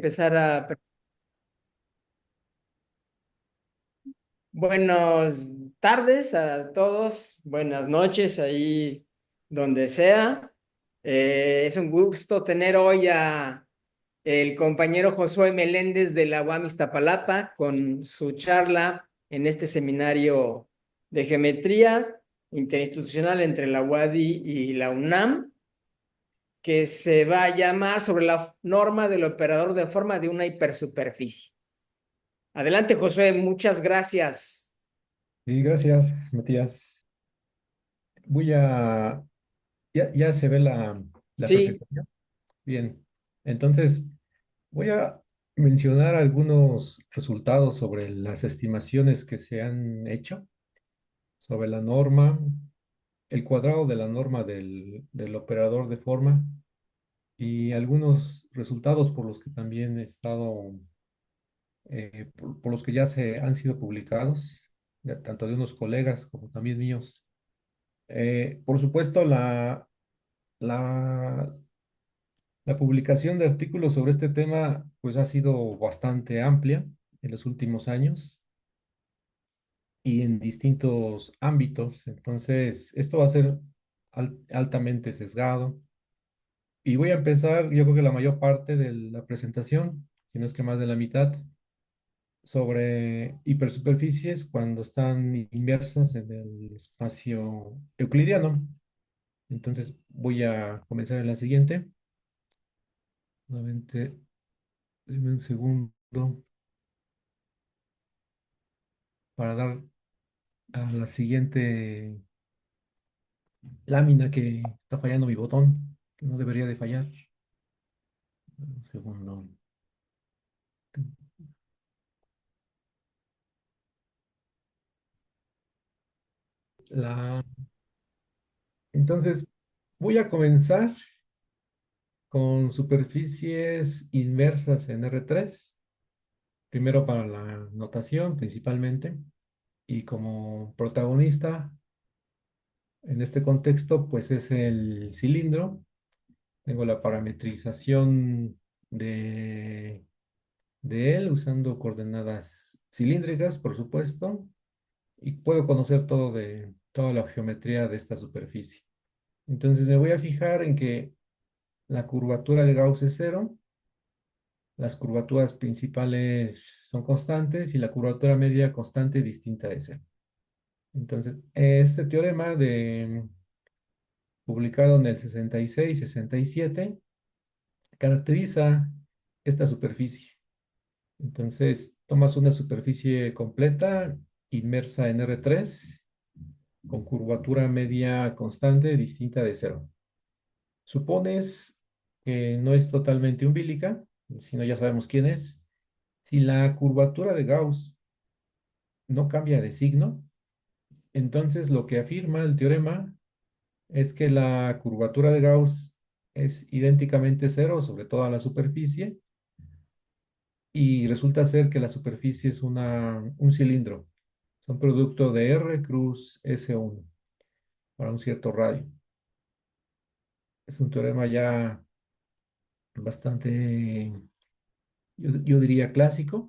empezar a... Buenas tardes a todos, buenas noches ahí donde sea. Es un gusto tener hoy a el compañero Josué Meléndez de la UAM Iztapalapa con su charla en este seminario de geometría interinstitucional entre la UADY y la UNAM, que se va a llamar sobre la norma del operador de forma de una hipersuperficie. Adelante, Josué, muchas gracias. Sí, gracias, Matías. Voy a... Ya se ve la Sí, presentación. Bien. Entonces, voy a mencionar algunos resultados sobre las estimaciones que se han hecho sobre la norma, el cuadrado de la norma del operador de forma y algunos resultados por los que también he estado, por los que ya se han sido publicados, tanto de unos colegas como también míos. Por supuesto, La, la publicación de artículos sobre este tema pues ha sido bastante amplia en los últimos años y en distintos ámbitos. Entonces, esto va a ser altamente sesgado. Y voy a empezar, yo creo que la mayor parte de la presentación, si no es que más de la mitad, sobre hipersuperficies cuando están inmersas en el espacio euclidiano. Entonces, voy a comenzar en la siguiente. Nuevamente, deme un segundo para dar a la siguiente lámina que está fallando mi botón, que no debería de fallar. Un segundo. La... Entonces, voy a comenzar con superficies inversas en R3, primero para la notación principalmente, y como protagonista en este contexto, pues es el cilindro. Tengo la parametrización de de él usando coordenadas cilíndricas, por supuesto, y puedo conocer todo de toda la geometría de esta superficie. Entonces me voy a fijar en que la curvatura de Gauss es cero, las curvaturas principales son constantes y la curvatura media constante distinta de cero. Entonces, este teorema publicado en el 66-67 caracteriza esta superficie. Entonces, tomas una superficie completa, inmersa en R3, con curvatura media constante distinta de cero. Supones que no es totalmente umbilical, si no ya sabemos quién es. Si la curvatura de Gauss no cambia de signo, entonces lo que afirma el teorema es que la curvatura de Gauss es idénticamente cero sobre toda la superficie y resulta ser que la superficie es un cilindro. Son producto de R cruz S1 para un cierto radio. Es un teorema ya bastante, yo diría, clásico.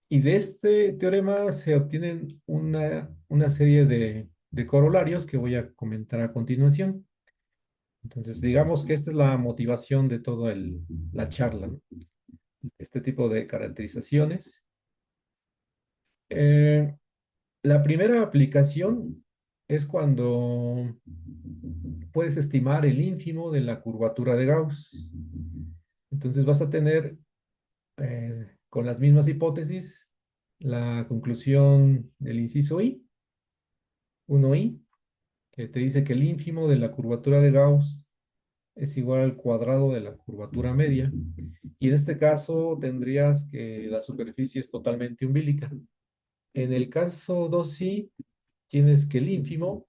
Y de este teorema se obtienen una serie de corolarios que voy a comentar a continuación. Entonces, digamos que esta es la motivación de toda la charla, ¿no? Este tipo de caracterizaciones. Eh, la primera aplicación es cuando puedes estimar el ínfimo de la curvatura de Gauss. Entonces vas a tener, con las mismas hipótesis, la conclusión del inciso I, 1I, que te dice que el ínfimo de la curvatura de Gauss es igual al cuadrado de la curvatura media. Y en este caso tendrías que la superficie es totalmente umbilical. En el caso 2I, tienes que el ínfimo,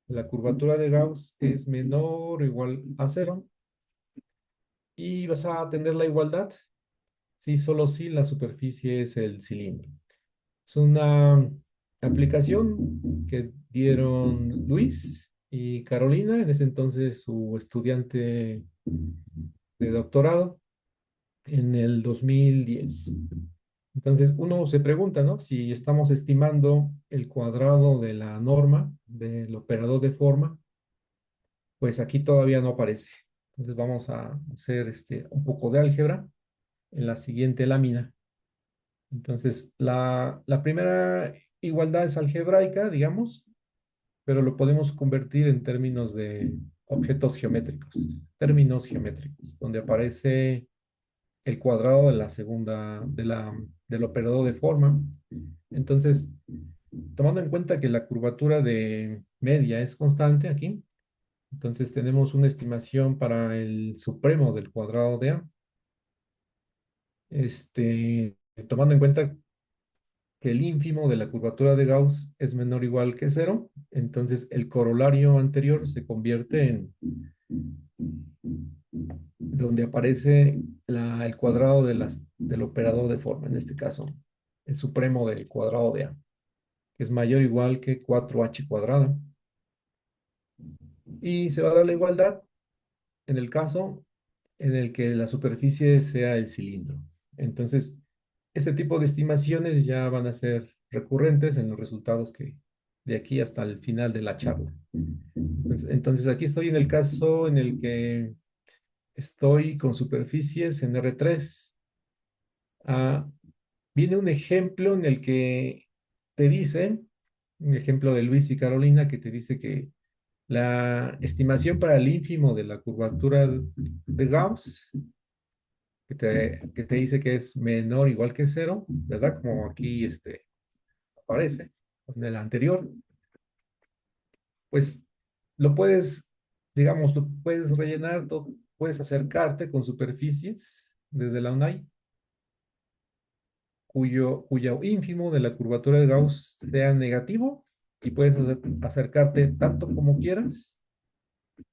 la curvatura de Gauss, es menor o igual a cero. Y vas a tener la igualdad si solo si la superficie es el cilindro. Es una aplicación que dieron Luis y Carolina, en ese entonces su estudiante de doctorado, en el 2010. Entonces, uno se pregunta, ¿no? Si estamos estimando el cuadrado de la norma del operador de forma, pues aquí todavía no aparece. Entonces, vamos a hacer un poco de álgebra en la siguiente lámina. Entonces, la primera igualdad es algebraica, digamos, pero lo podemos convertir en términos de objetos geométricos, términos geométricos, donde aparece el cuadrado de la segunda, del operador de forma. Entonces, tomando en cuenta que la curvatura de media es constante aquí, entonces tenemos una estimación para el supremo del cuadrado de A. Tomando en cuenta que el ínfimo de la curvatura de Gauss es menor o igual que cero, entonces el corolario anterior se convierte en donde aparece el cuadrado del operador de forma, en este caso, el supremo del cuadrado de A, que es mayor o igual que 4h cuadrada. Y se va a dar la igualdad en el caso en el que la superficie sea el cilindro. Entonces, este tipo de estimaciones ya van a ser recurrentes en los resultados que de aquí hasta el final de la charla. Entonces, aquí estoy en el caso en el que estoy con superficies en R3. Ah, viene un ejemplo en el que te dice, un ejemplo de Luis y Carolina, que te dice que la estimación para el ínfimo de la curvatura de Gauss, que te dice que es menor o igual que cero, ¿verdad? Como aquí aparece en el anterior, pues lo puedes, digamos, lo puedes rellenar, puedes acercarte con superficies desde la UNAI cuyo ínfimo de la curvatura de Gauss sea negativo y puedes acercarte tanto como quieras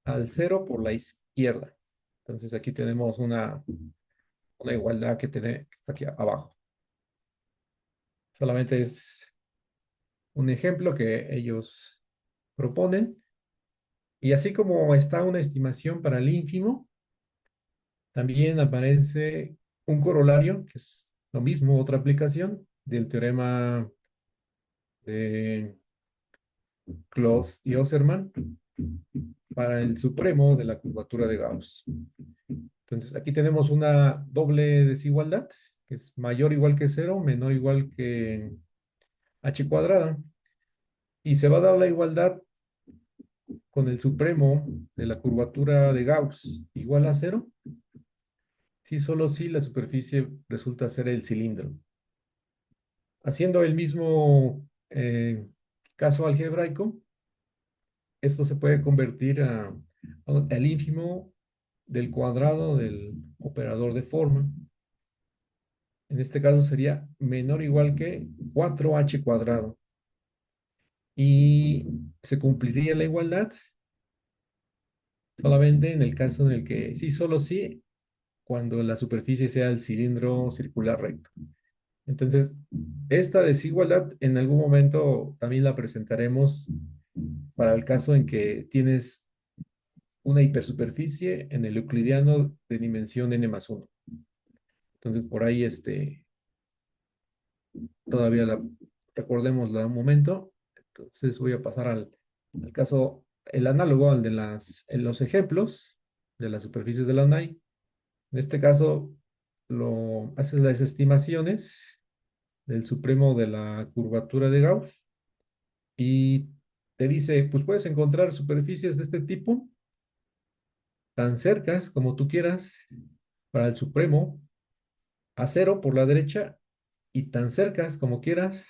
al cero por la izquierda. Entonces aquí tenemos una igualdad que está aquí abajo. Solamente es un ejemplo que ellos proponen. Y así como está una estimación para el ínfimo, también aparece un corolario, que es lo mismo, otra aplicación del teorema de Claude y Osserman para el supremo de la curvatura de Gauss. Entonces, aquí tenemos una doble desigualdad, que es mayor o igual que cero, menor o igual que h cuadrada. Y se va a dar la igualdad con el supremo de la curvatura de Gauss igual a cero, si solo si la superficie resulta ser el cilindro. Haciendo el mismo caso algebraico, esto se puede convertir al ínfimo del cuadrado del operador de forma. En este caso sería menor o igual que 4h cuadrado. Y se cumpliría la igualdad solamente en el caso en el que sí, solo sí, cuando la superficie sea el cilindro circular recto. Entonces, esta desigualdad en algún momento también la presentaremos para el caso en que tienes una hipersuperficie en el euclidiano de dimensión n+1. Entonces, por ahí todavía recordémosla un momento. Entonces voy a pasar al caso, el análogo al de en los ejemplos de las superficies de la UNAI. En este caso, haces las estimaciones del supremo de la curvatura de Gauss y te dice, pues puedes encontrar superficies de este tipo tan cercas como tú quieras para el supremo a cero por la derecha y tan cercas como quieras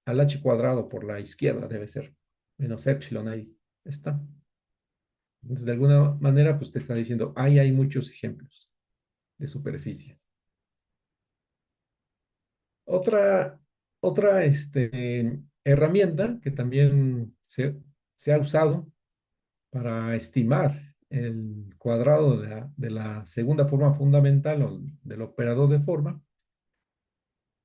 al h cuadrado por la izquierda debe ser, menos epsilon ahí está. Entonces, de alguna manera, pues te está diciendo, ahí hay muchos ejemplos de superficie. Otra, otra herramienta que también se ha usado para estimar el cuadrado de la segunda forma fundamental o del operador de forma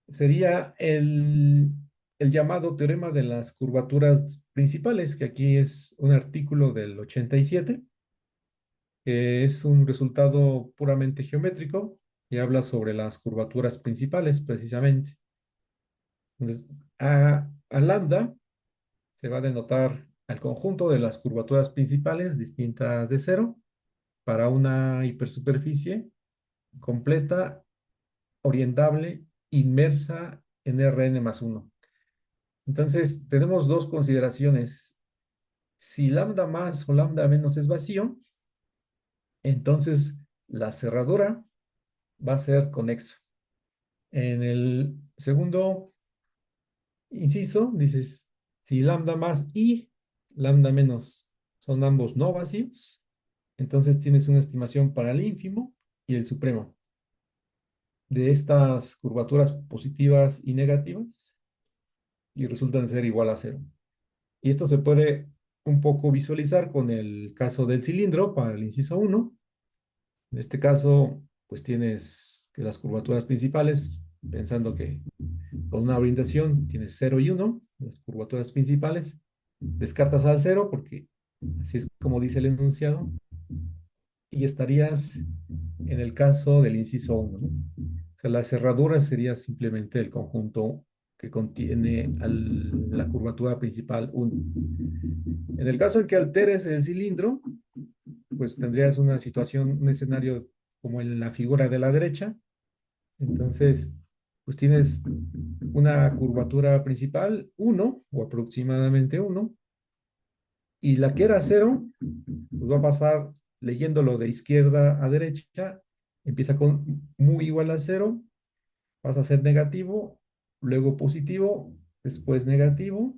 sería el llamado teorema de las curvaturas principales, que aquí es un artículo del 87, que es un resultado puramente geométrico, y habla sobre las curvaturas principales, precisamente. Entonces, a lambda se va a denotar al conjunto de las curvaturas principales distintas de cero para una hipersuperficie completa, orientable, inmersa en Rn+1. Entonces, tenemos dos consideraciones. Si lambda más o lambda menos es vacío, entonces la cerradura va a ser conexo. En el segundo inciso, dices, si lambda más y lambda menos son ambos no vacíos, entonces tienes una estimación para el ínfimo y el supremo de estas curvaturas positivas y negativas y resultan ser igual a cero. Y esto se puede un poco visualizar con el caso del cilindro para el inciso uno. En este caso, pues tienes que las curvaturas principales, pensando que con una orientación tienes 0 y 1, las curvaturas principales, descartas al cero porque así es como dice el enunciado, y estarías en el caso del inciso uno, ¿no? O sea, la cerradura sería simplemente el conjunto que contiene la curvatura principal uno. En el caso en que alteres el cilindro, pues tendrías una situación, un escenario como en la figura de la derecha. Entonces, pues tienes una curvatura principal uno o aproximadamente uno, y la que era cero, pues va a pasar leyéndolo de izquierda a derecha, empieza con muy igual a cero, pasa a ser negativo, luego positivo, después negativo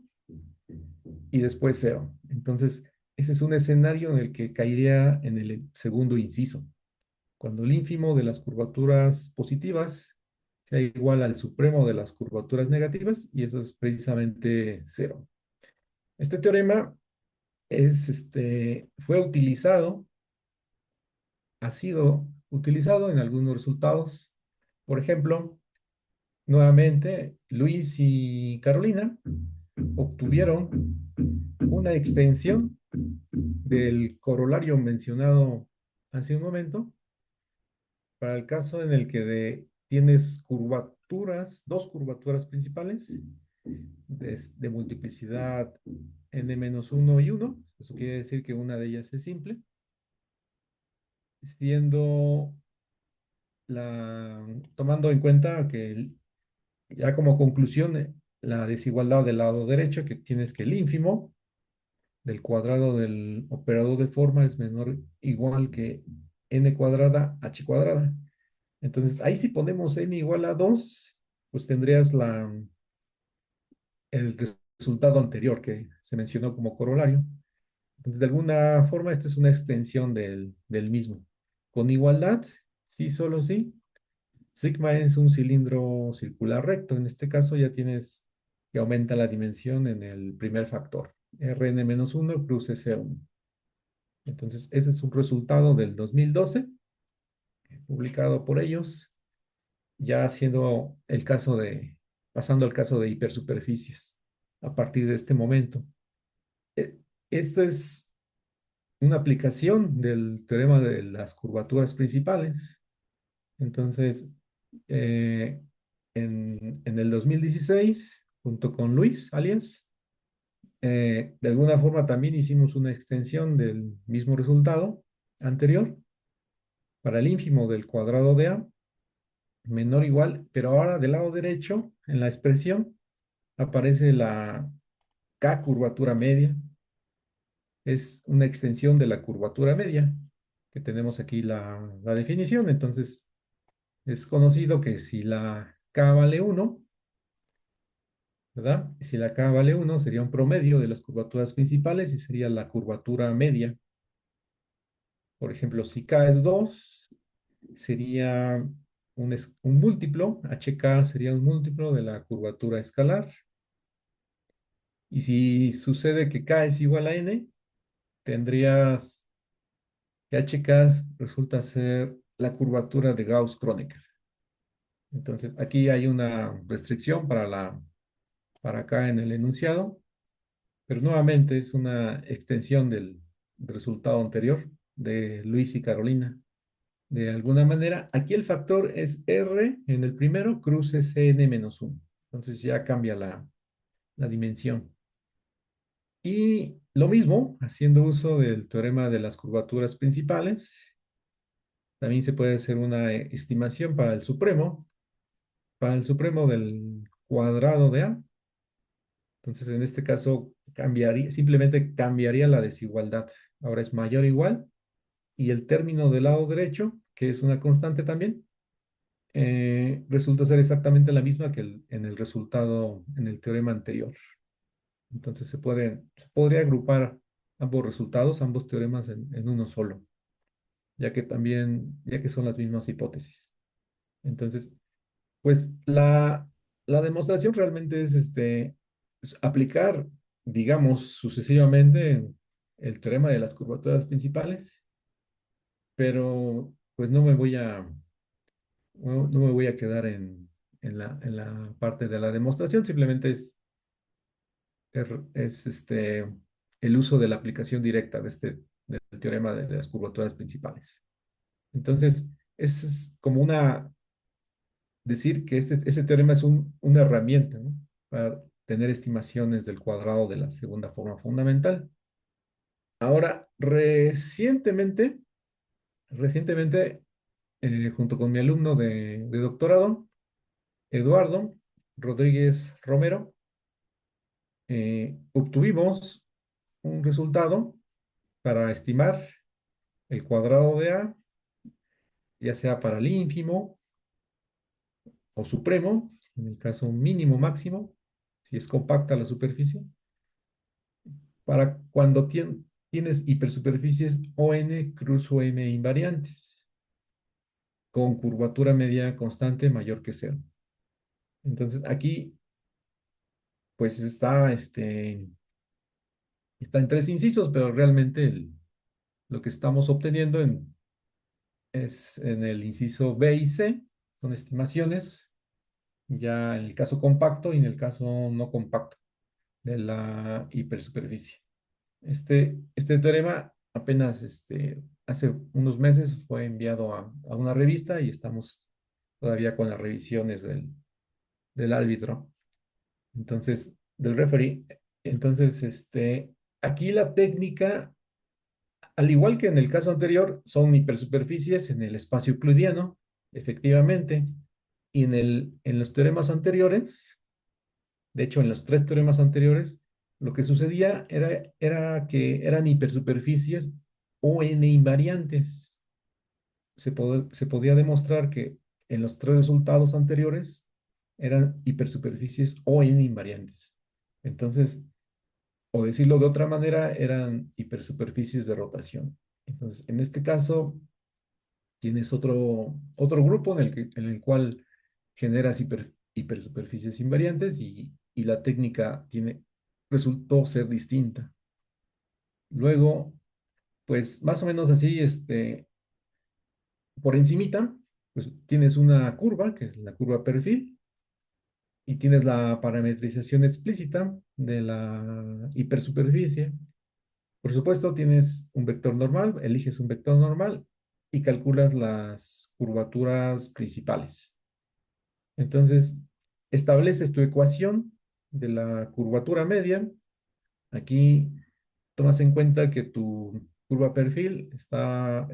y después cero. Entonces, ese es un escenario en el que caería en el segundo inciso, cuando el ínfimo de las curvaturas positivas sea igual al supremo de las curvaturas negativas, y eso es precisamente cero. Este teorema fue utilizado, ha sido utilizado en algunos resultados. Por ejemplo, nuevamente, Luis y Carolina obtuvieron una extensión del corolario mencionado hace un momento para el caso en el que tienes curvaturas, dos curvaturas principales de multiplicidad n-1 y 1. Eso quiere decir que una de ellas es simple, siendo tomando en cuenta que ya como conclusión, la desigualdad del lado derecho, que tienes que el ínfimo del cuadrado del operador de forma es menor o igual que n cuadrada h cuadrada. Entonces, ahí si ponemos n igual a 2, pues tendrías el resultado anterior que se mencionó como corolario. Entonces, de alguna forma, esta es una extensión del mismo. Con igualdad, sí, solo sí. Sigma es un cilindro circular recto. En este caso ya tienes que aumenta la dimensión en el primer factor. Rn-1 plus S1. Entonces, ese es un resultado del 2012, publicado por ellos, ya haciendo el caso pasando al caso de hipersuperficies a partir de este momento. Eh, Esta es una aplicación del teorema de las curvaturas principales. Entonces, eh, en el 2016, junto con Luis Alias, de alguna forma también hicimos una extensión del mismo resultado anterior para el ínfimo del cuadrado de A, menor o igual, pero ahora del lado derecho, en la expresión, aparece la K curvatura media. Es una extensión de la curvatura media, que tenemos aquí la definición. Entonces, es conocido que si la K vale 1, ¿verdad? Si la K vale 1, sería un promedio de las curvaturas principales y sería la curvatura media. Por ejemplo, si K es 2, sería un múltiplo, HK sería un múltiplo de la curvatura escalar. Y si sucede que K es igual a N, tendrías que HK resulta ser la curvatura de Gauss-Kronecker. Entonces, aquí hay una restricción para acá en el enunciado, pero nuevamente es una extensión del resultado anterior de Luis y Carolina. de alguna manera. Aquí el factor es R en el primero, cruce Cn-1. Entonces ya cambia la dimensión. Y lo mismo, haciendo uso del teorema de las curvaturas principales, también se puede hacer una estimación para el supremo del cuadrado de A. Entonces, en este caso, simplemente cambiaría la desigualdad. Ahora es mayor o igual, y el término del lado derecho, que es una constante también, resulta ser exactamente la misma que en el resultado, en el teorema anterior. Entonces, se podría agrupar ambos resultados, ambos teoremas en uno solo, ya que son las mismas hipótesis. Entonces, pues la demostración realmente es aplicar, digamos, sucesivamente el teorema de las curvaturas principales, pero pues no me voy a quedar en la parte de la demostración, simplemente es el uso de la aplicación directa del teorema de las curvaturas principales. Entonces, es como decir que ese teorema es una herramienta, ¿no? Para tener estimaciones del cuadrado de la segunda forma fundamental. Ahora, recientemente, junto con mi alumno de doctorado, Eduardo Rodríguez Romero, obtuvimos un resultado para estimar el cuadrado de A, ya sea para el ínfimo o supremo, en el caso mínimo máximo, si es compacta la superficie, para cuando tienes hipersuperficies ON cruz OM invariantes, con curvatura media constante mayor que cero. Entonces aquí, pues está en tres incisos, pero realmente lo que estamos obteniendo es en el inciso B y C, son estimaciones, ya en el caso compacto y en el caso no compacto de la hipersuperficie. Este teorema apenas hace unos meses fue enviado a una revista y estamos todavía con las revisiones del árbitro, entonces, del referee. Entonces, aquí la técnica, al igual que en el caso anterior, son hipersuperficies en el espacio euclidiano, efectivamente, y en los teoremas anteriores, de hecho, en los tres teoremas anteriores, lo que sucedía era que eran hipersuperficies o n invariantes. Se podía demostrar que en los tres resultados anteriores eran hipersuperficies o n invariantes. Entonces, o decirlo de otra manera, eran hipersuperficies de rotación. Entonces, en este caso, tienes otro grupo en el cual generas hipersuperficies invariantes y la técnica resultó ser distinta. Luego, pues más o menos así, por encimita, pues tienes una curva, que es la curva perfil, y tienes la parametrización explícita de la hipersuperficie. Por supuesto, tienes un vector normal, eliges un vector normal y calculas las curvaturas principales. Entonces, estableces tu ecuación de la curvatura media. Aquí tomas en cuenta que tu curva perfil está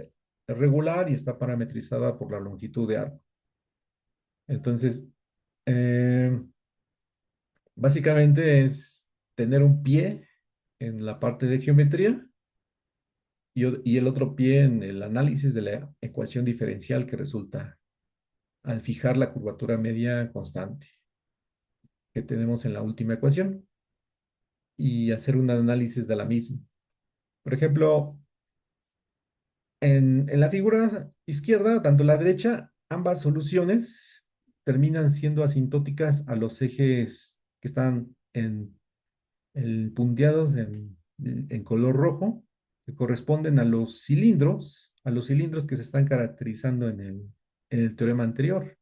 regular y está parametrizada por la longitud de arco. Entonces, eh, básicamente es tener un pie en la parte de geometría y el otro pie en el análisis de la ecuación diferencial que resulta al fijar la curvatura media constante que tenemos en la última ecuación y hacer un análisis de la misma. Por ejemplo, en la figura izquierda, tanto la derecha, ambas soluciones terminan siendo asintóticas a los ejes que están punteados en color rojo, que corresponden a los cilindros que se están caracterizando en el teorema anterior.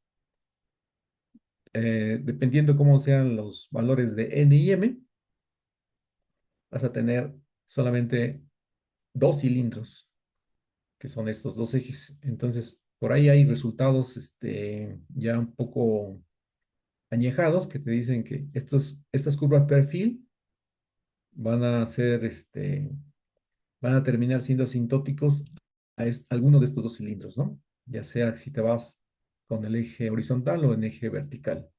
Dependiendo cómo sean los valores de n y m, vas a tener solamente dos cilindros, que son estos dos ejes. Entonces, por ahí hay resultados ya un poco añejados que te dicen que estas curvas perfil van a ser, van a terminar siendo asintóticos a alguno de estos dos cilindros, ¿no? Ya sea si te vas con el eje horizontal o en eje vertical.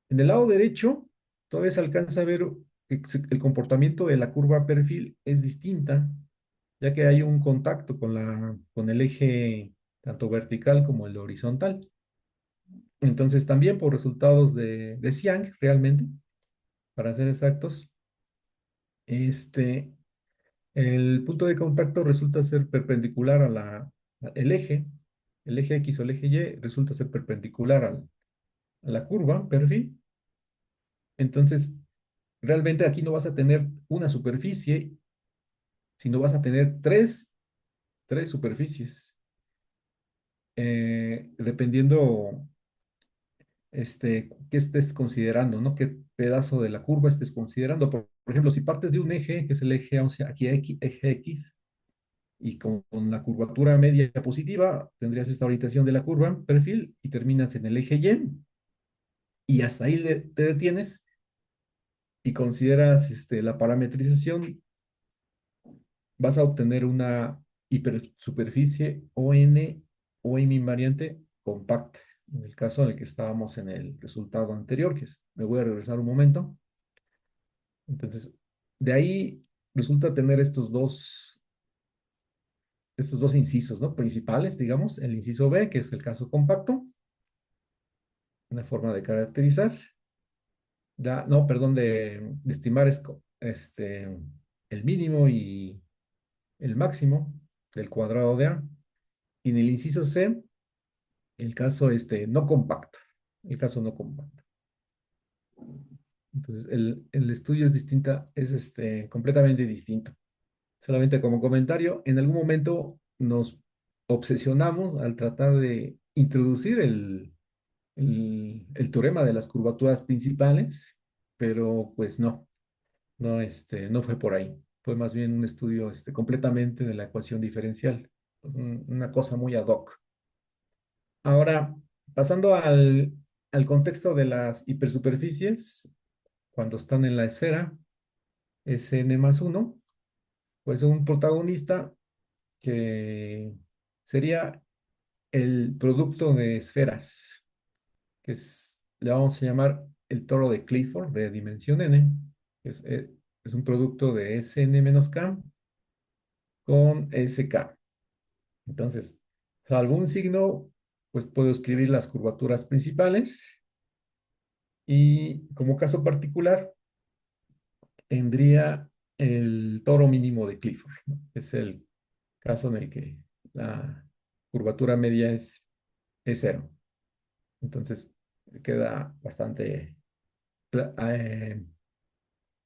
En el lado derecho, todavía se alcanza a ver que el comportamiento de la curva perfil es distinta, ya que hay un contacto con el eje tanto vertical como el horizontal. Entonces, también por resultados de Xiang, realmente, para ser exactos, este, el punto de contacto resulta ser perpendicular el eje X o el eje Y resulta ser perpendicular a la curva perfil. Entonces, realmente aquí no vas a tener una superficie, sino vas a tener tres superficies, dependiendo qué estés considerando, ¿no? Qué pedazo de la curva estés considerando. Por ejemplo, si partes de un eje, que es el eje, o sea, aquí eje X, y con la curvatura media positiva, tendrías esta orientación de la curva, perfil, y terminas en el eje y hasta ahí te detienes y consideras la parametrización, vas a obtener una hipersuperficie o M invariante compacta, en el caso en el que estábamos en el resultado anterior, me voy a regresar un momento. Entonces, de ahí resulta tener estos dos incisos, ¿no? Principales, digamos, el inciso B, que es el caso compacto, una forma de caracterizar, no, perdón, de estimar el mínimo y el máximo del cuadrado de A. Y en el inciso C, el caso no compacto, el caso no compacto. Entonces, el estudio es distinta, es completamente distinto. Solamente como comentario, en algún momento nos obsesionamos al tratar de introducir el teorema de las curvaturas principales, pero pues no fue por ahí. Fue más bien un estudio completamente de la ecuación diferencial, una cosa muy ad hoc. Ahora, pasando al contexto de las hipersuperficies, cuando están en la esfera Sn+1, pues un protagonista que sería el producto de esferas, le vamos a llamar el toro de Clifford de dimensión n, que es un producto de Sn-K con Sk. Entonces, salvo un signo, pues puedo escribir las curvaturas principales y como caso particular tendría el toro mínimo de Clifford, ¿no? Es el caso en el que la curvatura media es cero. Entonces, queda bastante eh,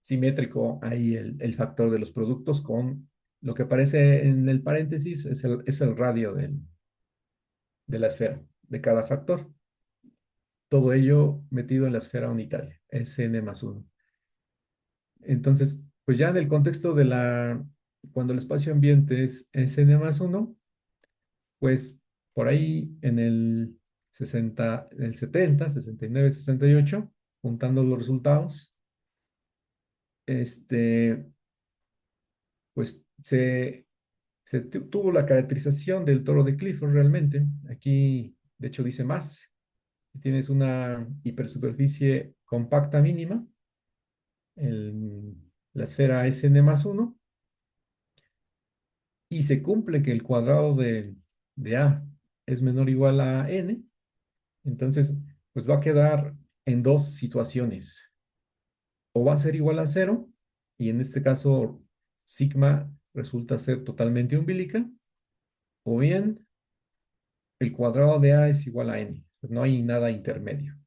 simétrico ahí el factor de los productos con lo que aparece en el paréntesis, es el radio de la esfera, de cada factor. Todo ello metido en la esfera unitaria, Sn+1. Entonces, pues ya en el contexto cuando el espacio ambiente es Sn+1, pues por ahí en el 60, el 70, 69, 68, juntando los resultados, este, pues tuvo la caracterización del toro de Clifford realmente. Aquí, de hecho, dice más. Tienes una hipersuperficie compacta mínima, la esfera Sn+1, y se cumple que el cuadrado de A es menor o igual a n. Entonces, pues va a quedar en dos situaciones. O va a ser igual a cero, y en este caso sigma resulta ser totalmente umbilical, o bien el cuadrado de A es igual a n. No hay nada intermedio.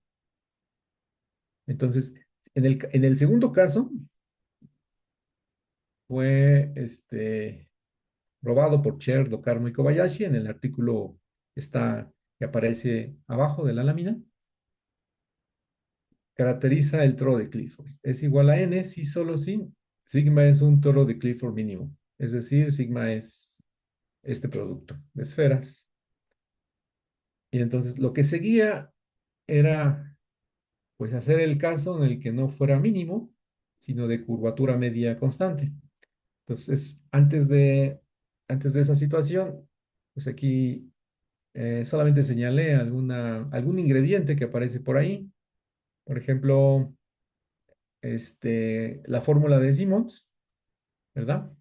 Entonces, en el segundo caso, fue probado por Cher, Carmo y Kobayashi. En el artículo que aparece abajo de la lámina. Caracteriza el toro de Clifford. Es igual a n si solo si sigma es un toro de Clifford mínimo. Es decir, sigma es este producto de esferas. Y entonces lo que seguía era pues hacer el caso en el que no fuera mínimo, sino de curvatura media constante. Entonces, antes de esa situación, pues aquí solamente señalé algún ingrediente que aparece por ahí. Por ejemplo, la fórmula de Simmons, ¿verdad?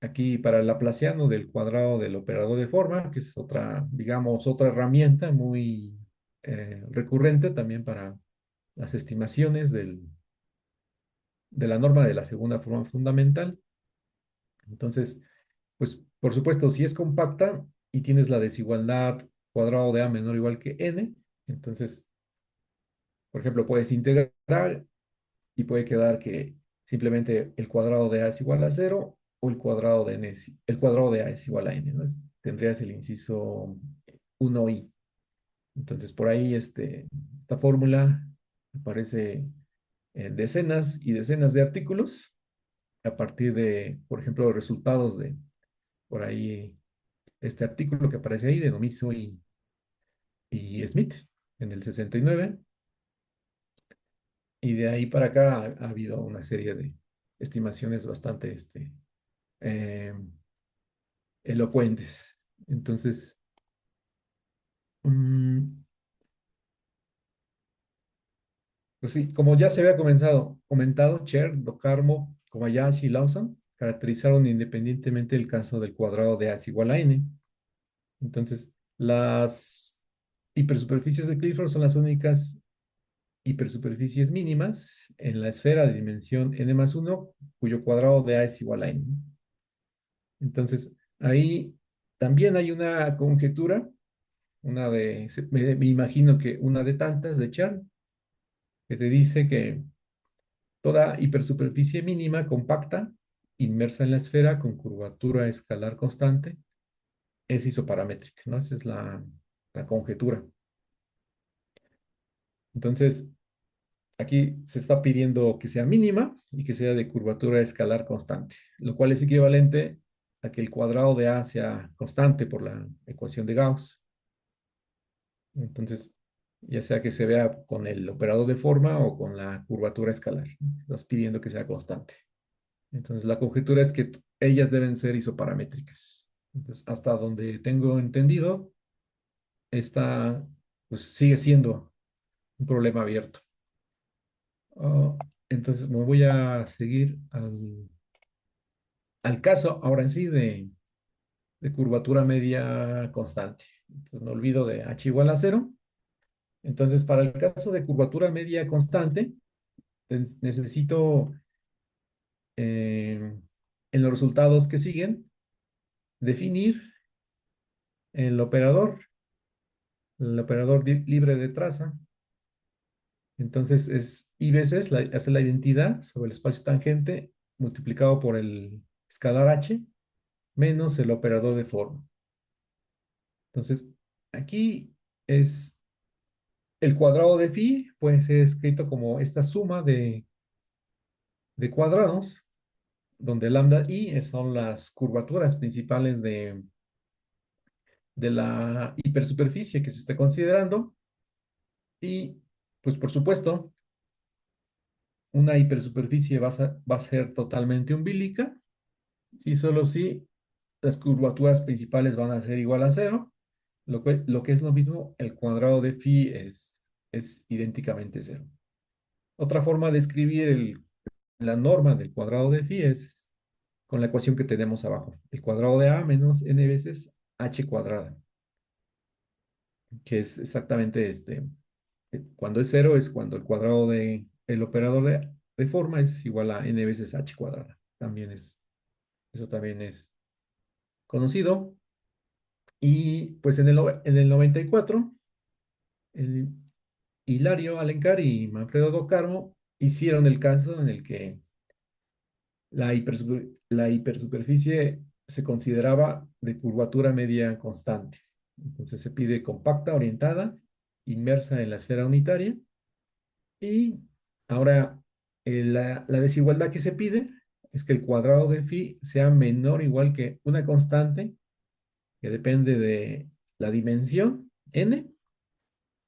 Aquí para el laplaciano del cuadrado del operador de forma, que es otra, digamos, otra herramienta muy recurrente también para las estimaciones de la norma de la segunda forma fundamental. Entonces, pues por supuesto, si es compacta y tienes la desigualdad cuadrado de A menor o igual que n, entonces, por ejemplo, puedes integrar y puede quedar que simplemente el cuadrado de A es igual a cero o el cuadrado de n el cuadrado de A es igual a n, ¿no? Tendrías el inciso 1i. Entonces, por ahí esta fórmula aparece en decenas y decenas de artículos a partir de, por ejemplo, los resultados de por ahí este artículo que aparece ahí de Nomiso y Smith en el 69. Y de ahí para acá ha habido una serie de estimaciones bastante eh, elocuentes. Entonces, mm, pues sí, como ya se había comentado, Cher, Docarmo, Kobayashi y Lawson caracterizaron independientemente el caso del cuadrado de A es igual a n. Entonces, las hipersuperficies de Clifford son las únicas hipersuperficies mínimas en la esfera de dimensión n más 1, cuyo cuadrado de A es igual a n. Entonces, ahí también hay una conjetura, me imagino que una de tantas de Chern, que te dice que toda hipersuperficie mínima compacta, inmersa en la esfera con curvatura escalar constante, es isoparamétrica, ¿no? Esa es la conjetura. Entonces, aquí se está pidiendo que sea mínima y que sea de curvatura escalar constante, lo cual es equivalente a que el cuadrado de A sea constante por la ecuación de Gauss. Entonces, ya sea que se vea con el operador de forma o con la curvatura escalar, estás pidiendo que sea constante. Entonces, la conjetura es que ellas deben ser isoparamétricas. Entonces, hasta donde tengo entendido, esta pues sigue siendo un problema abierto. Ah, entonces me voy a seguir al caso, ahora sí, de curvatura media constante. Entonces me olvido de h igual a cero. Entonces, para el caso de curvatura media constante, necesito en los resultados que siguen definir el operador libre de traza. Entonces es I veces hace la identidad sobre el espacio tangente multiplicado por el escalar h menos el operador de forma. Entonces, aquí es el cuadrado de phi, puede ser escrito como esta suma de cuadrados, donde lambda i son las curvaturas principales de la hipersuperficie que se está considerando. Y, pues, por supuesto, una hipersuperficie va a ser totalmente umbilical, si solo si las curvaturas principales van a ser igual a cero, lo que es lo mismo, el cuadrado de phi es idénticamente cero. Otra forma de escribir la norma del cuadrado de phi es con la ecuación que tenemos abajo. El cuadrado de a menos n veces h cuadrada, que es exactamente cuando es cero es cuando el cuadrado el operador de forma es igual a n veces h cuadrada. Eso también es conocido. Y pues en el 94, el Hilario Alencar y Manfredo Docaro hicieron el caso en el que la hipersuperficie se consideraba de curvatura media constante. Entonces se pide compacta, orientada, inmersa en la esfera unitaria. Y ahora la desigualdad que se pide es que el cuadrado de phi sea menor o igual que una constante que depende de la dimensión n,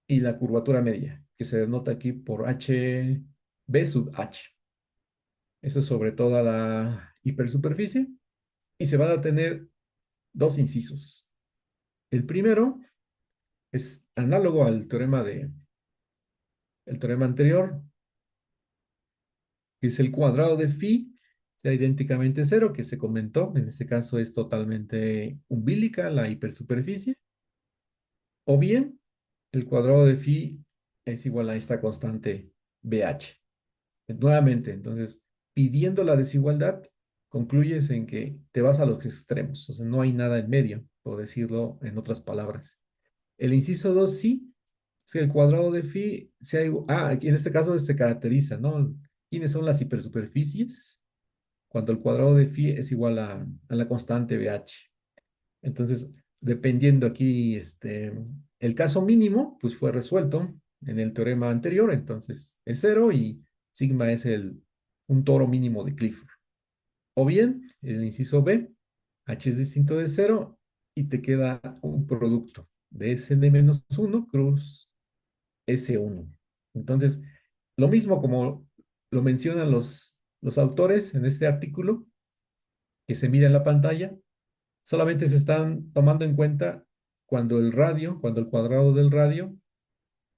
y la curvatura media, que se denota aquí por h b sub h. Eso es sobre toda la hipersuperficie y se van a tener dos incisos. El primero es análogo al el teorema anterior, que es el cuadrado de phi sea idénticamente cero, que se comentó. En este caso es totalmente umbilical la hipersuperficie. O bien, el cuadrado de phi es igual a esta constante BH. Nuevamente, entonces, pidiendo la desigualdad, concluyes en que te vas a los extremos, o sea, no hay nada en medio, por decirlo en otras palabras. El inciso 2 sí, es que el cuadrado de phi sea igual, aquí en este caso se caracteriza, ¿no? ¿Quiénes son las hipersuperficies? Cuando el cuadrado de phi es igual a la constante BH. Entonces, dependiendo aquí, el caso mínimo, pues fue resuelto en el teorema anterior, entonces es cero y sigma es un toro mínimo de Clifford. O bien, el inciso B, h es distinto de cero y te queda un producto de Sn-1 cruz S1. Entonces, lo mismo como lo mencionan los autores en este artículo que se mira en la pantalla, solamente se están tomando en cuenta cuando cuando el cuadrado del radio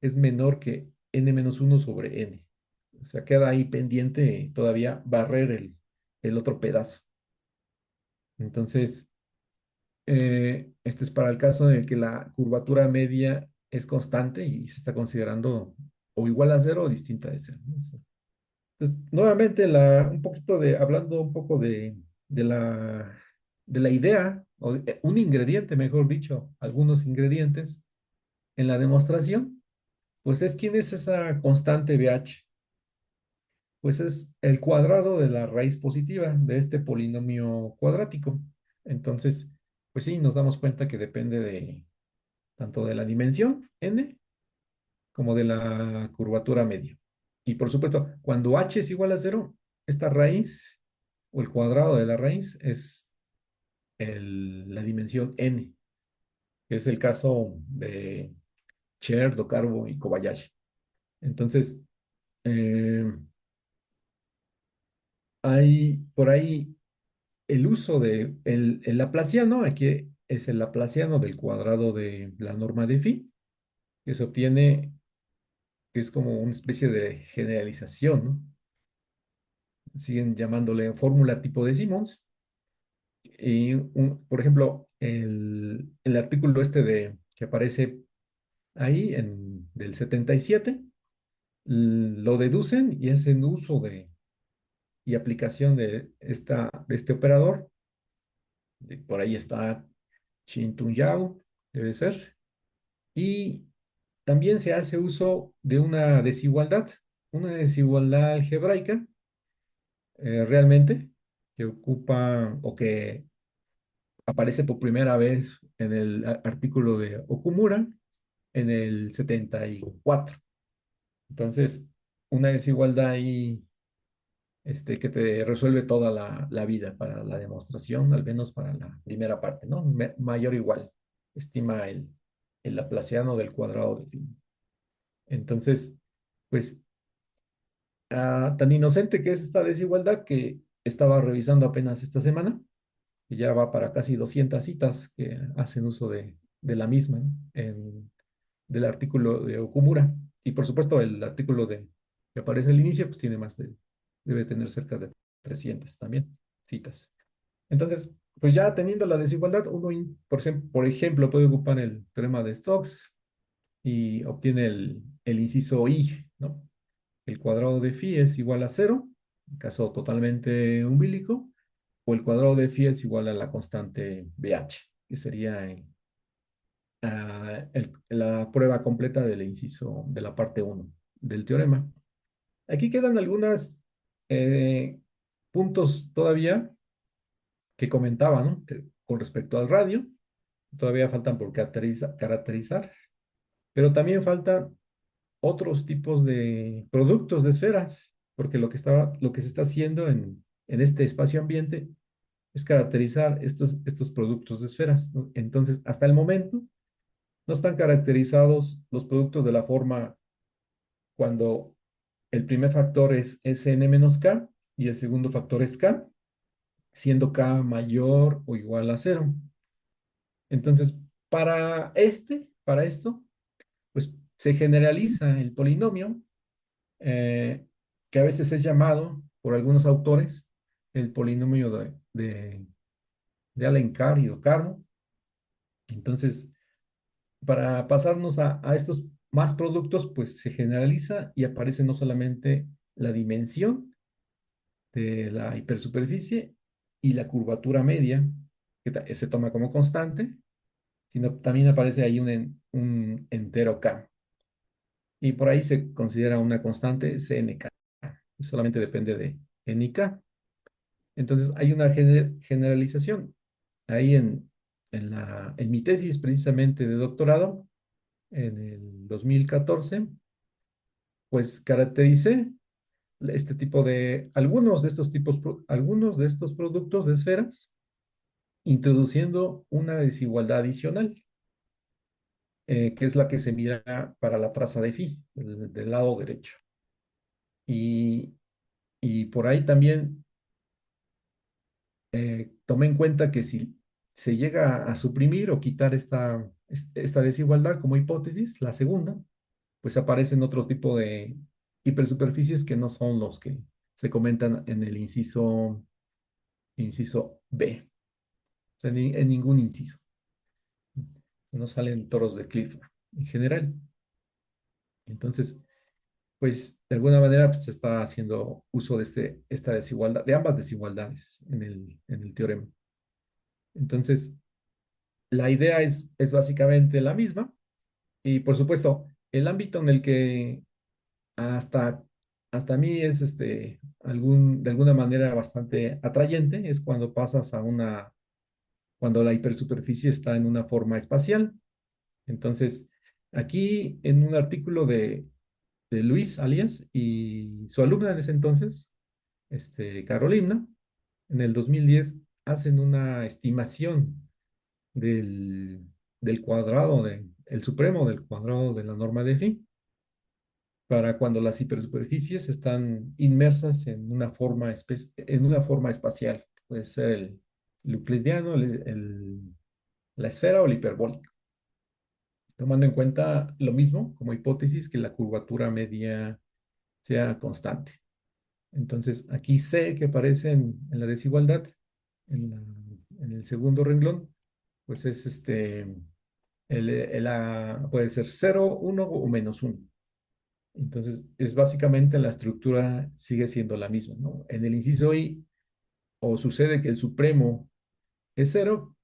es menor que n-1 sobre n. O sea, queda ahí pendiente todavía barrer el otro pedazo. Entonces, este es para el caso en el que la curvatura media es constante y se está considerando o igual a cero o distinta de cero, ¿no? Entonces, nuevamente, hablando un poco de la idea, un ingrediente, mejor dicho, algunos ingredientes en la demostración, pues es quién es esa constante BH. Pues es el cuadrado de la raíz positiva de este polinomio cuadrático. Entonces, pues sí, nos damos cuenta que depende de tanto de la dimensión n como de la curvatura media. Y por supuesto, cuando h es igual a cero, esta raíz o el cuadrado de la raíz es la dimensión n, que es el caso de Cher, Docarbo y Kobayashi. Entonces, eh, hay por ahí el uso el laplaciano, aquí es el laplaciano del cuadrado de la norma de phi, que se obtiene, que es como una especie de generalización, ¿no? Siguen llamándole fórmula tipo de Simons. Y, por ejemplo, el artículo que aparece ahí del 77, lo deducen y hacen uso y aplicación de este operador. Por ahí está Chintun Yao, debe ser. Y también se hace uso de una desigualdad algebraica, realmente, que ocupa o que aparece por primera vez en el artículo de Okumura en el 74. Entonces, una desigualdad ahí que te resuelve toda la vida para la demostración, al menos para la primera parte, ¿no? Mayor o igual, estima el laplaciano del cuadrado de phi. Entonces, pues, tan inocente que es esta desigualdad que estaba revisando apenas esta semana, que ya va para casi 200 citas que hacen uso de la misma, ¿no? Del artículo de Okumura. Y por supuesto, el artículo que aparece al inicio, pues tiene debe tener cerca de 300 también citas. Entonces, pues ya teniendo la desigualdad, por ejemplo, puede ocupar el teorema de Stokes y obtiene el inciso I, ¿no? El cuadrado de phi es igual a cero, en caso totalmente umbilico, o el cuadrado de phi es igual a la constante BH, que sería la prueba completa del inciso de la parte uno del teorema. Aquí quedan algunos puntos todavía que comentaba, ¿no? Con respecto al radio, todavía faltan por caracterizar, pero también faltan otros tipos de productos de esferas, porque lo que se está haciendo en este espacio ambiente es caracterizar estos productos de esferas, ¿no? Entonces, hasta el momento, No están caracterizados los productos de la forma cuando el primer factor es Sn menos K y el segundo factor es K, siendo K mayor o igual a cero. Entonces, para esto, pues se generaliza el polinomio, eh, que a veces es llamado por algunos autores el polinomio de Alencar y Ocarmo. Entonces, para pasarnos a estos más productos, pues se generaliza y aparece no solamente la dimensión de la hipersuperficie y la curvatura media, que se toma como constante, sino también aparece ahí un entero K. Y por ahí se considera una constante CNK. Solamente depende de NK. Entonces hay una generalización. Ahí en mi tesis precisamente de doctorado, en el 2014, pues caractericé este tipo de, algunos de estos productos de esferas, introduciendo una desigualdad adicional, que es la que se mira para la traza de phi, del lado derecho. Y, y por ahí también tomé en cuenta que si se llega a suprimir o quitar esta desigualdad como hipótesis, la segunda, pues aparecen otro tipo de hipersuperficies que no son los que se comentan en el inciso B, o sea, en ningún inciso. No salen toros de Clifford en general. Entonces, pues de alguna manera pues, se está haciendo uso de esta desigualdad, de ambas desigualdades en el teorema. Entonces, la idea es básicamente la misma y por supuesto, el ámbito en el que hasta, hasta a mí es de alguna manera bastante atrayente es cuando pasas cuando la hipersuperficie está en una forma espacial. Entonces, aquí en un artículo de Luis Alias y su alumna en ese entonces, Carolina, en el 2010 hacen una estimación del, del cuadrado, el supremo del cuadrado de la norma de phi, para cuando las hipersuperficies están inmersas en una forma espacial. Puede ser el euclidiano, la esfera o el hiperbólico, tomando en cuenta lo mismo como hipótesis que la curvatura media sea constante. Entonces, aquí C que aparece en la desigualdad, en, en el segundo renglón, pues es puede ser cero, uno o menos uno. Entonces, es básicamente la estructura sigue siendo la misma, ¿no? En el inciso I, o sucede que el supremo es cero,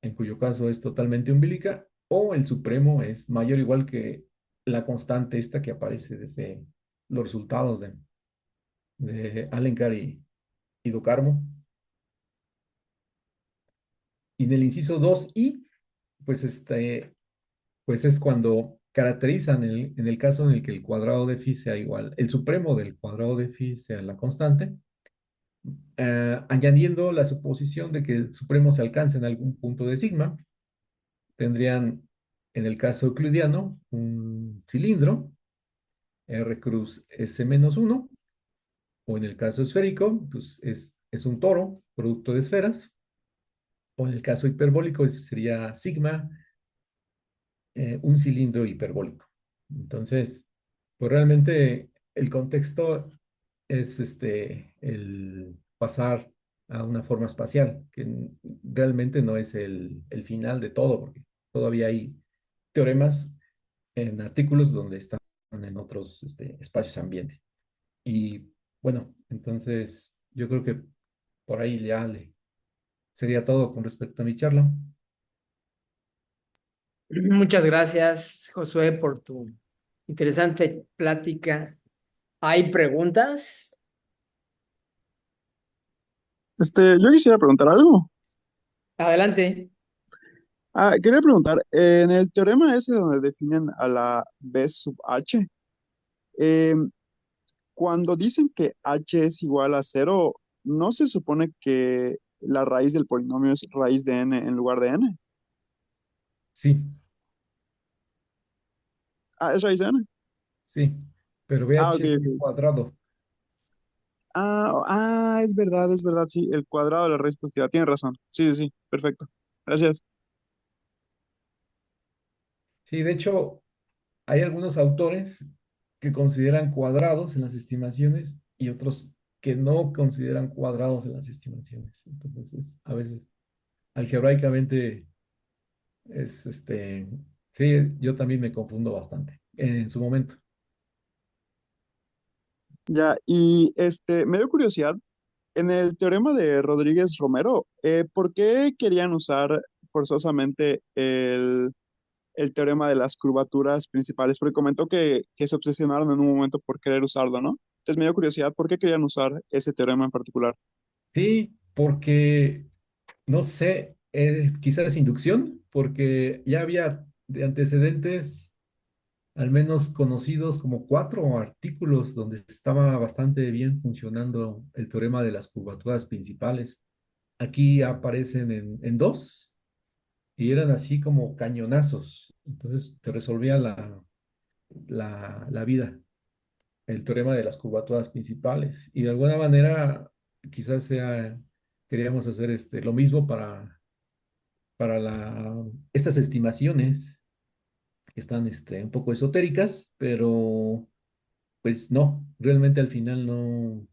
en cuyo caso es totalmente umbilical, o el supremo es mayor o igual que la constante esta que aparece desde los resultados de Alencar y Ducarmo. Y en el inciso 2i, pues, pues es cuando caracterizan en el caso en el que el cuadrado de phi sea igual, el supremo del cuadrado de phi sea la constante, añadiendo la suposición de que el supremo se alcance en algún punto de sigma, tendrían en el caso euclidiano un cilindro, R cruz S menos uno, o en el caso esférico, pues es un toro, producto de esferas, o en el caso hiperbólico sería sigma, un cilindro hiperbólico. Entonces, pues realmente el contexto es el pasar a una forma espacial, que realmente no es el final de todo, porque todavía hay teoremas en artículos donde están en otros espacios ambiente. Y bueno, entonces yo creo que por ahí sería todo con respecto a mi charla. Muchas gracias, Josué, por tu interesante plática. ¿Hay preguntas? Yo quisiera preguntar algo. Adelante. Quería preguntar, en el teorema ese donde definen a la B sub h, eh, cuando dicen que h es igual a cero, ¿no se supone que la raíz del polinomio es raíz de n en lugar de n? Sí, Ah, es raíz de n. Sí, pero Ah, ok, BH es el ok. cuadrado. Es verdad, sí, el cuadrado de la raíz positiva, tienes razón. Sí, sí, sí, perfecto. Gracias. Sí, de hecho, hay algunos autores que consideran cuadrados en las estimaciones y otros que no consideran cuadrados en las estimaciones. Entonces, a veces algebraicamente sí, yo también me confundo bastante en su momento. Ya, y me dio curiosidad, en el teorema de Rodríguez Romero, ¿por qué querían usar forzosamente el teorema de las curvaturas principales? Porque comentó que se obsesionaron en un momento por querer usarlo, ¿no? Entonces me dio curiosidad, ¿por qué querían usar ese teorema en particular? Sí, porque, no sé, quizás inducción, porque ya había de antecedentes al menos conocidos como cuatro artículos donde estaba bastante bien funcionando el teorema de las curvaturas principales. Aquí aparecen en dos y eran así como cañonazos. Entonces te resolvía la vida el teorema de las curvaturas principales. Y de alguna manera quizás queríamos hacer lo mismo para estas estimaciones que están un poco esotéricas, pero pues no, realmente al final no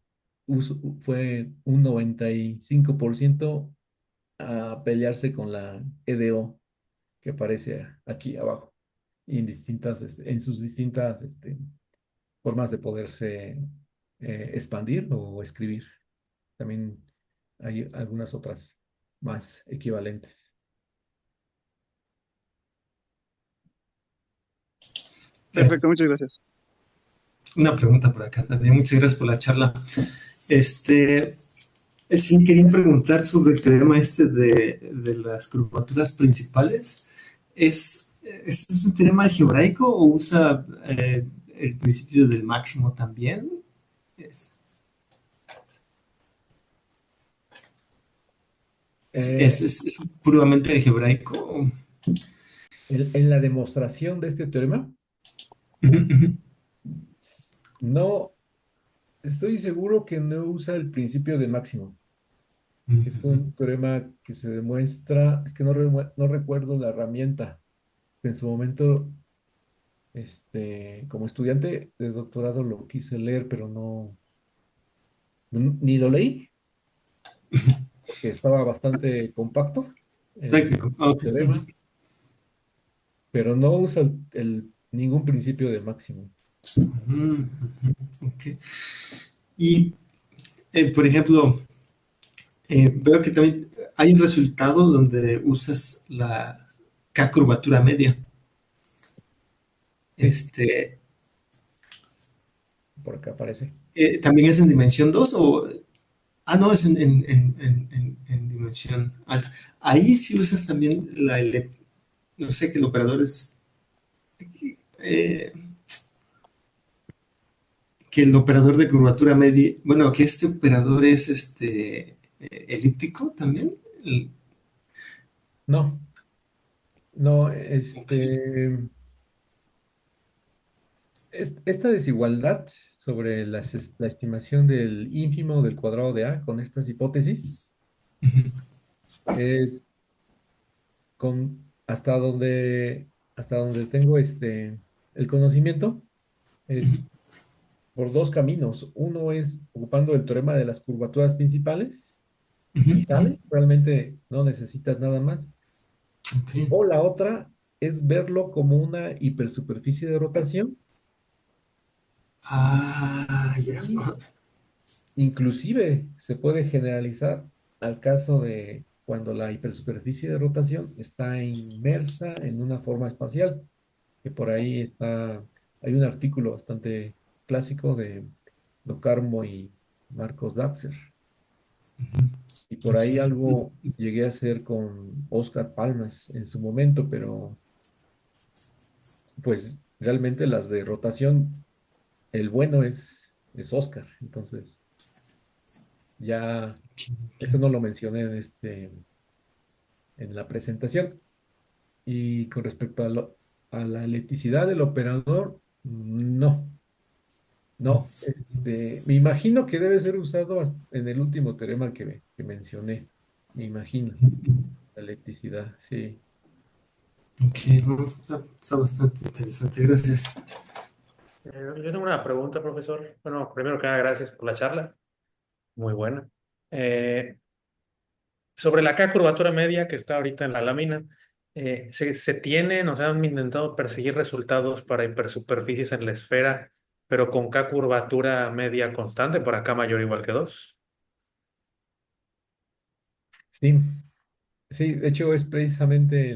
fue un 95% a pelearse con la EDO que aparece aquí abajo y en sus distintas formas de poderse expandir o escribir. También hay algunas otras más equivalentes. Eh, Perfecto, muchas gracias. una pregunta por acá también. Muchas gracias por la charla. Este, sí, quería preguntar sobre el teorema de las curvaturas principales. ¿Es un teorema algebraico o usa el principio del máximo también? ¿Es, Eh, es puramente algebraico? en la demostración de este teorema, Ujú, ujú, no estoy seguro que no usa el principio de máximo. Es ujú. un teorema que se demuestra, es que no recuerdo la herramienta. En su momento, como estudiante de doctorado lo quise leer, pero ni lo leí, porque estaba bastante compacto Técnico. el Ok. Ujú, teorema, pero no usa ningún principio de máximo. ujú, ok. Y, por ejemplo, veo que también hay un resultado donde usas la K curvatura media. Sí, Este, por acá aparece. ¿También es en dimensión 2 o...? Ah, no, es en dimensión alta. Ahí sí usas también no sé, que el operador es... eh, que el operador de curvatura media... Bueno, que este operador es elíptico también. No, no, Ok. esta desigualdad sobre la estimación del ínfimo del cuadrado de A con estas hipótesis es hasta donde tengo el conocimiento, es por dos caminos. Uno es ocupando el teorema de las curvaturas principales Ujú, y ujú. sale, realmente no necesitas nada más. Ok. O la otra es verlo como una hipersuperficie de rotación Ah, ya. y Ajá. inclusive se puede generalizar al caso de cuando la hipersuperficie de rotación está inmersa en una forma espacial, que por ahí hay un artículo bastante clásico de Locarmo y Marcos Datzer, y por ahí Sí. algo llegué a hacer con Oscar Palmas en su momento, pero pues realmente las de rotación, el bueno es Oscar, entonces ya eso no lo mencioné en la presentación. Y con respecto a la electricidad del operador, no, no. Me imagino que debe ser usado en el último teorema que mencioné. Me imagino, la electricidad, sí. Ok, no, está bastante interesante, gracias. Yo tengo una pregunta, profesor. Bueno, primero que nada, gracias por la charla. Muy buena. Eh, Sobre la K curvatura media que está ahorita en la lámina, se tienen, o sea, han intentado perseguir resultados para hipersuperficies en la esfera, pero con K curvatura media constante, por acá mayor o igual que 2. Sí, sí, de hecho es precisamente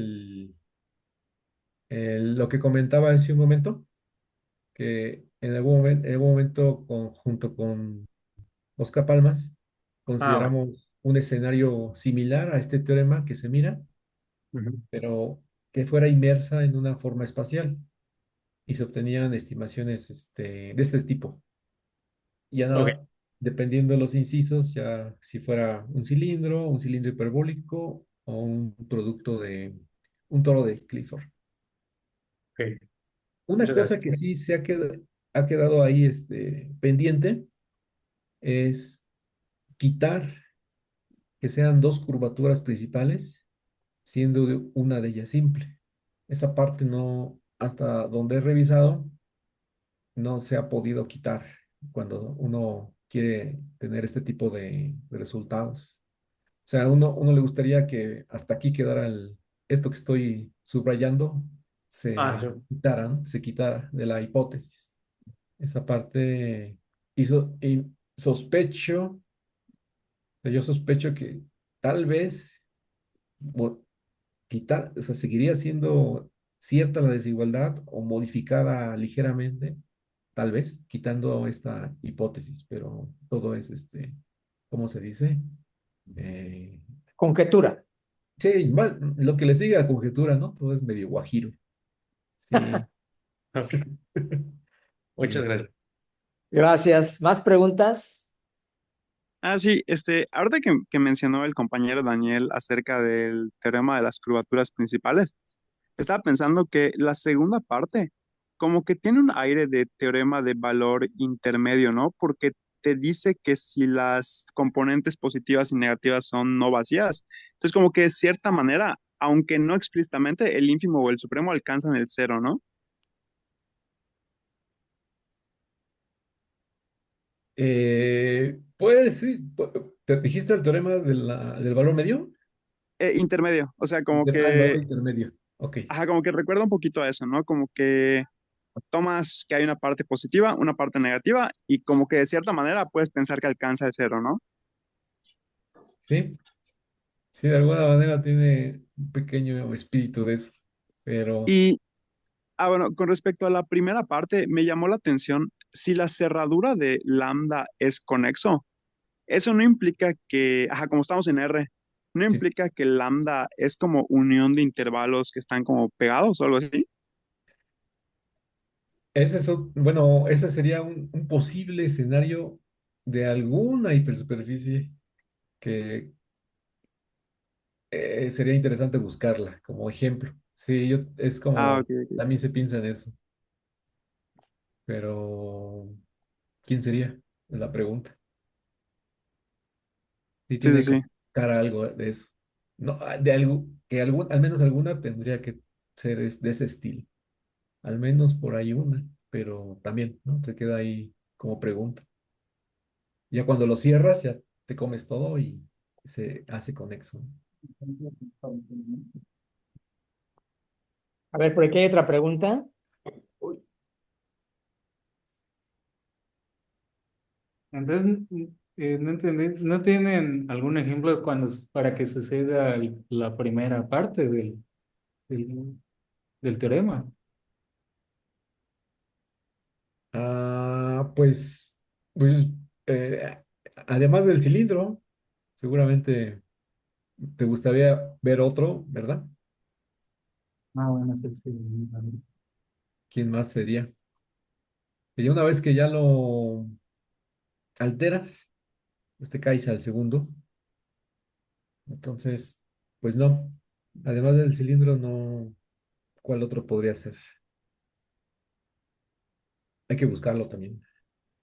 lo que comentaba hace un momento, que en algún momento junto con Oscar Palmas Ah, bueno. consideramos un escenario similar a este teorema que se mira, Ujú. pero que fuera inmersa en una forma espacial y se obtenían estimaciones de este tipo. Ya Ok, nada, dependiendo de los incisos, ya si fuera un cilindro hiperbólico o un producto de un toro de Clifford. ok. Una Muchas cosa gracias. que sí ha quedado ahí pendiente es quitar que sean dos curvaturas principales, siendo una de ellas simple. Esa parte no, hasta donde he revisado, no se ha podido quitar cuando uno quiere tener este tipo de resultados. O sea, uno le gustaría que hasta aquí quedara esto que estoy subrayando, Ah, sí. se quitara de la hipótesis. Esa parte, y sospecho, yo sospecho que tal vez quitar, o sea, seguiría siendo cierta la desigualdad o modificada ligeramente, tal vez, quitando esta hipótesis, pero todo es ¿cómo se dice? Eh, Conjetura. sí, lo que le sigue a conjetura, ¿no? Todo es medio guajiro. Sí, Ok. Muchas sí. gracias. Gracias. ¿Más preguntas? Ah, sí, ahorita que mencionó el compañero Daniel acerca del teorema de las curvaturas principales, estaba pensando que la segunda parte como que tiene un aire de teorema de valor intermedio, ¿no? Porque te dice que si las componentes positivas y negativas son no vacías, entonces como que de cierta manera, aunque no explícitamente, el ínfimo o el supremo alcanzan el cero, ¿no? Puede, sí, ¿te dijiste el teorema del valor medio? Intermedio, o sea, como El valor que, intermedio. Ok, ajá, como que recuerda un poquito a eso, ¿no? Como que tomas que hay una parte positiva, una parte negativa, y como que de cierta manera puedes pensar que alcanza el cero, ¿no? sí, sí, de alguna manera tiene un pequeño espíritu de eso, pero Y, bueno, con respecto a la primera parte, me llamó la atención si la cerradura de lambda es conexo. Eso no implica que, ajá, como estamos en R, no sí. implica que lambda es como unión de intervalos que están como pegados o algo así. Bueno, ese sería un posible escenario de alguna hipersuperficie que sería interesante buscarla como ejemplo. Sí, es Ah, ok, como, ok. también se piensa en eso, pero ¿quién sería? Es la pregunta. Sí Sí, sí, tiene que sí. buscar algo de eso. No, al menos alguna tendría que ser de ese estilo. Al menos por ahí una, pero también, ¿no? Se queda ahí como pregunta. Ya cuando lo cierras, ya te comes todo y se hace conexo. A ver, por aquí hay otra pregunta. Uy, Entonces, no entendí, ¿no tienen algún ejemplo de cuando para que suceda la primera parte del, del teorema? Pues, eh, además del cilindro, seguramente te gustaría ver otro, ¿verdad? Ah, bueno, sí, sí. ¿Quién más sería? Y una vez que ya lo alteras, pues te caes al segundo. Entonces, pues no. Además del cilindro, no. ¿Cuál otro podría ser? Hay que buscarlo también.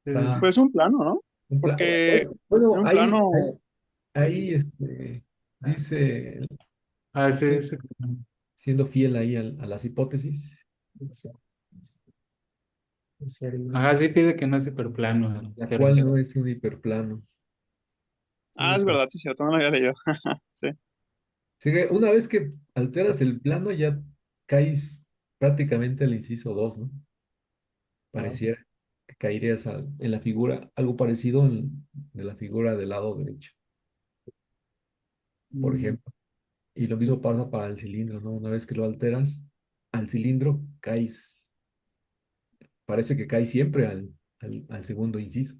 Está Pues un plano, ¿no? un Porque en bueno, un ahí, plano, ahí dice, Ah, sí, sí, sí. siendo fiel ahí a las hipótesis, Ajá, sí pide que no es hiperplano el la cual teorema. no es un hiperplano. es verdad, sí, es cierto, no lo había leído. Sí. Así que una vez que alteras el plano, ya caes prácticamente al inciso 2, ¿no? Pareciera que caerías en la figura, algo parecido de la figura del lado derecho, por ejemplo. Y lo mismo pasa para el cilindro, ¿no? Una vez que lo alteras al cilindro, caes, parece que caes siempre al segundo inciso.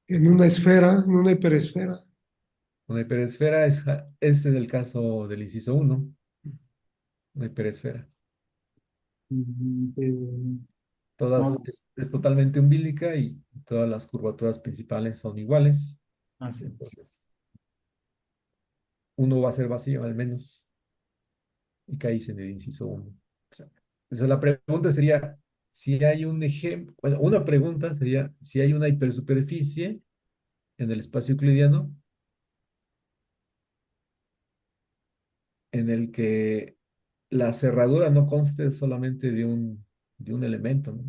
En una esfera, en una hiperesfera. Una hiperesfera es en el caso del inciso uno, una hiperesfera. No, Es totalmente umbilica y todas las curvaturas principales son iguales. así. Entonces, uno va a ser vacío al menos y caes en el inciso uno. O sea, la pregunta sería si hay un ejemplo, bueno, una pregunta sería si hay una hipersuperficie en el espacio euclidiano en el que la cerradura no conste solamente de un elemento, ¿no?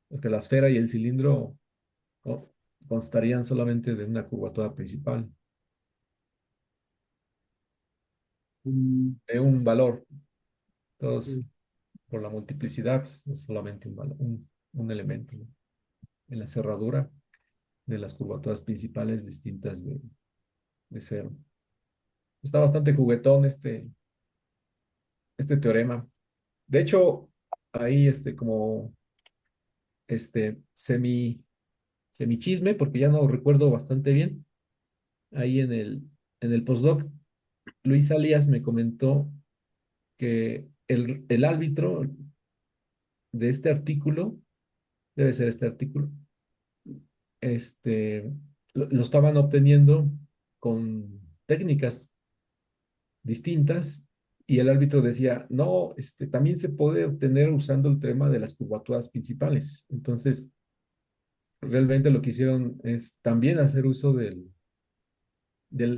Porque la esfera y el cilindro co- constarían solamente de una curvatura principal, de un valor. Entonces, por la multiplicidad, pues, es solamente un valor, un elemento, ¿no? En la cerradura de las curvaturas principales distintas de cero. Está bastante juguetón este teorema. De hecho, ahí como semi chisme, porque ya no recuerdo bastante bien, ahí en el postdoc, Luis Alias me comentó que el árbitro de este artículo, debe ser este artículo, este, lo estaban obteniendo con técnicas distintas y el árbitro decía, no, también se puede obtener usando el tema de las curvaturas principales. Entonces, realmente lo que hicieron es también hacer uso del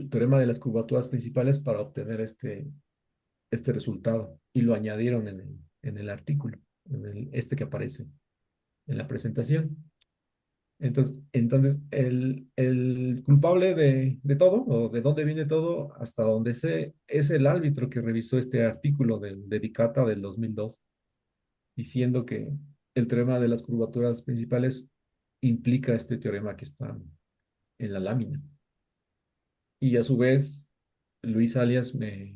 teorema de las curvaturas principales para obtener este resultado y lo añadieron en el artículo, que aparece en la presentación. Entonces el culpable de todo, o de dónde viene todo, hasta donde sé, es el árbitro que revisó este artículo de Dicata del 2002, diciendo que el teorema de las curvaturas principales implica este teorema que está en la lámina. Y a su vez, Luis Alias me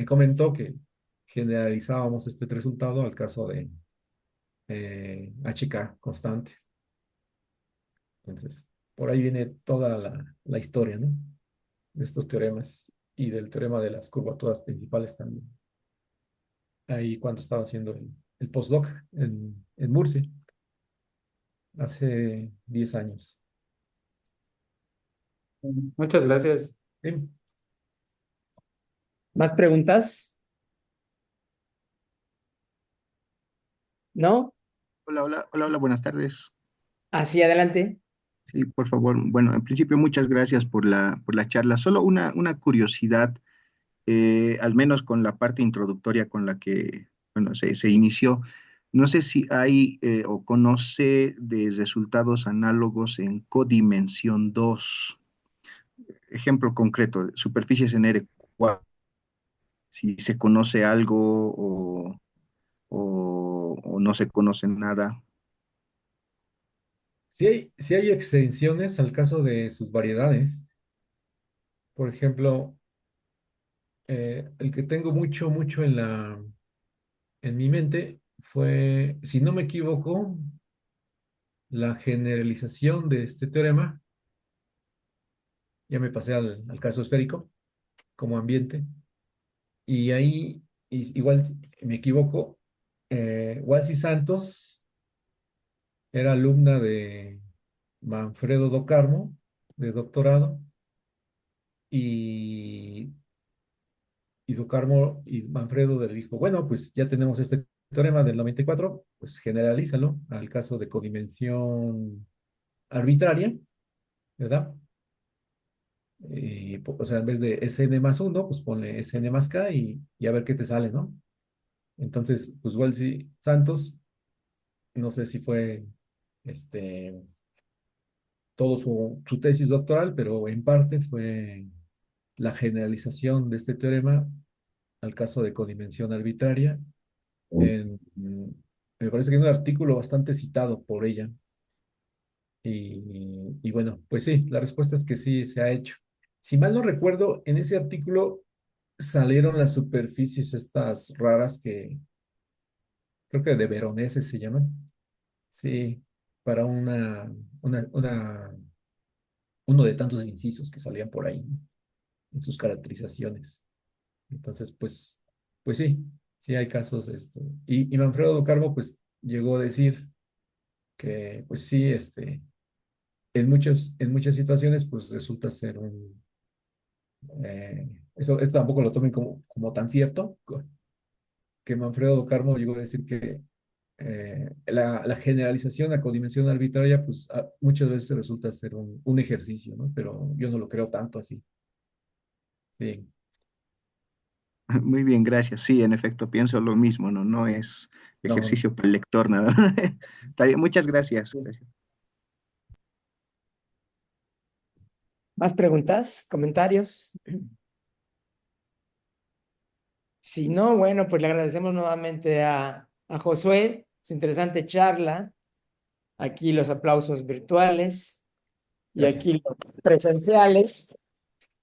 comentó que generalizábamos este resultado al caso de HK constante. Entonces, por ahí viene toda la historia, ¿no? De estos teoremas y del teorema de las curvaturas principales también. Ahí cuando estaba haciendo el postdoc en Murcia, hace 10 años. Muchas gracias. Sí. ¿Más preguntas? ¿No? Hola, hola, hola, hola, buenas tardes. Así adelante. Sí, por favor. Bueno, en principio, muchas gracias por la charla. Solo una curiosidad, al menos con la parte introductoria con la que, bueno, se inició. No sé si hay o conoce de resultados análogos en codimensión 2. Ejemplo concreto, superficies en R4, si se conoce algo o no se conoce nada. Sí hay extensiones al caso de sus variedades. Por ejemplo, el que tengo mucho en mi mente fue, si no me equivoco, la generalización de este teorema. Ya me pasé al caso esférico como ambiente. Y ahí, igual si me equivoco, Walsi Santos era alumna de Manfredo Do Carmo, de doctorado, y Do Carmo y Manfredo le dijo, bueno, pues ya tenemos este teorema del 94, pues generalízalo al caso de codimensión arbitraria, ¿verdad? O sea, en vez de Sn más 1, pues ponle Sn más k y a ver qué te sale, ¿no? Entonces, pues Welsi Santos, no sé si fue este, todo su tesis doctoral, pero en parte fue la generalización de este teorema al caso de codimensión arbitraria. Me parece que es un artículo bastante citado por ella. Y bueno, pues sí, la respuesta es que sí se ha hecho. Si mal no recuerdo, en ese artículo salieron las superficies estas raras que creo que de Veroneses se llaman. Sí, para uno de tantos incisos que salían por ahí, ¿no? En sus caracterizaciones. Entonces, pues sí, sí hay casos de esto. Y Manfredo Carbo, pues llegó a decir que, pues sí, en muchas situaciones, pues resulta ser eso tampoco lo tomen como tan cierto, que Manfredo Carmo llegó a decir que la generalización a codimensión arbitraria, pues muchas veces resulta ser un ejercicio, ¿no? Pero yo no lo creo tanto así. Sí, Muy bien, gracias. Sí, en efecto, pienso lo mismo, ¿no? No es no. ejercicio para el lector, nada. Está bien, muchas gracias. Gracias. ¿Más preguntas? ¿Comentarios? Si no, bueno, pues le agradecemos nuevamente a Josué su interesante charla. Aquí los aplausos virtuales y Gracias. aquí los presenciales.